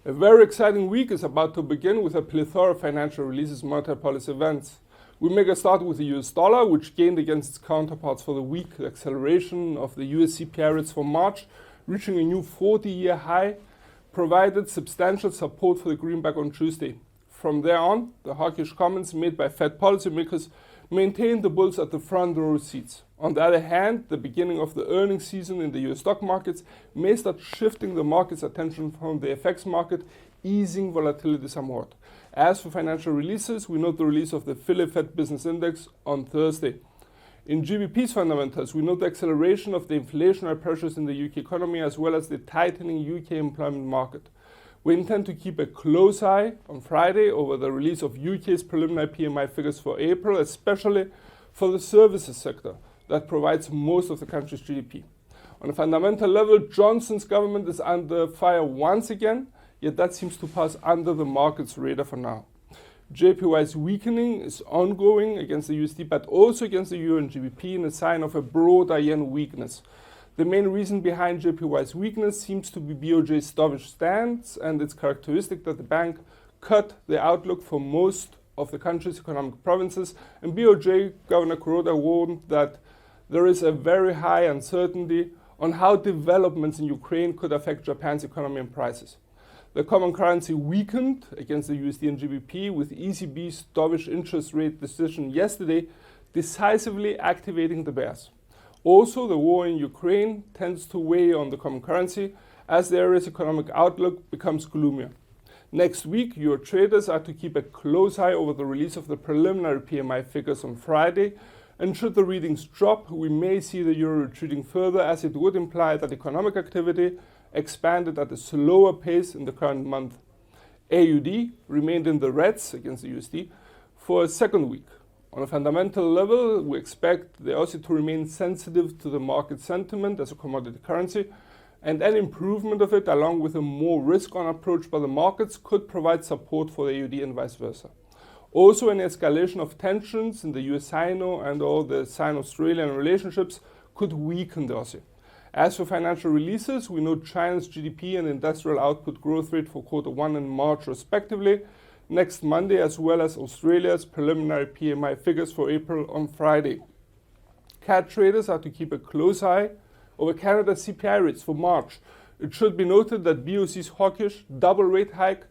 A very exciting week is about to begin with a plethora of financial releases and monetary policy events. We make a start with the US dollar, which gained against its counterparts for the week. The acceleration of the US CPI rates for March, reaching a new 40-year high, provided substantial support for the greenback on Tuesday. From there on, the hawkish comments made by Fed policymakers maintained the bulls at the front row seats. On the other hand, the beginning of the earnings season in the US stock markets may start shifting the market's attention from the FX market, easing volatility somewhat. As for financial releases, we note the release of the Philly Fed Business Index on Thursday. In GBP's fundamentals, we note the acceleration of the inflationary pressures in the UK economy as well as the tightening UK employment market. We intend to keep a close eye on Friday over the release of UK's preliminary PMI figures for April, especially for the services sector that provides most of the country's GDP. On a fundamental level, Johnson's government is under fire once again, yet that seems to pass under the market's radar for now. JPY's weakening is ongoing against the USD, but also against the euro and GBP in a sign of a broader yen weakness. The main reason behind JPY's weakness seems to be BOJ's dovish stance, and it's characteristic that the bank cut the outlook for most of the country's economic provinces, and BOJ Governor Kuroda warned that there is a very high uncertainty on how developments in Ukraine could affect Japan's economy and prices. The common currency weakened against the USD and GBP, with ECB's dovish interest rate decision yesterday decisively activating the bears. Also, the war in Ukraine tends to weigh on the common currency as the area's economic outlook becomes gloomier. Next week, euro traders are to keep a close eye over the release of the preliminary PMI figures on Friday, and should the readings drop, we may see the euro retreating further, as it would imply that economic activity expanded at a slower pace in the current month. AUD remained in the reds against the USD for a second week. On a fundamental level, we expect the Aussie to remain sensitive to the market sentiment as a commodity currency, and an improvement of it along with a more risk-on approach by the markets could provide support for the AUD and vice versa. Also, an escalation of tensions in the US-Sino and all the Sino-Australian relationships could weaken the Aussie. As for financial releases, we note China's GDP and industrial output growth rate for Q1 and March respectively next Monday, as well as Australia's preliminary PMI figures for April on Friday. CAD traders are to keep a close eye over Canada's CPI rates for March. It should be noted that BOC's hawkish double rate hike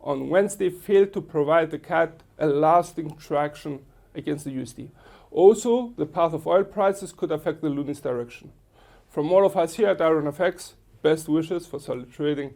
on Wednesday failed to provide the CAD a lasting traction against the USD. Also, the path of oil prices could affect the looney's direction. From all of us here at IronFX, best wishes for solid trading.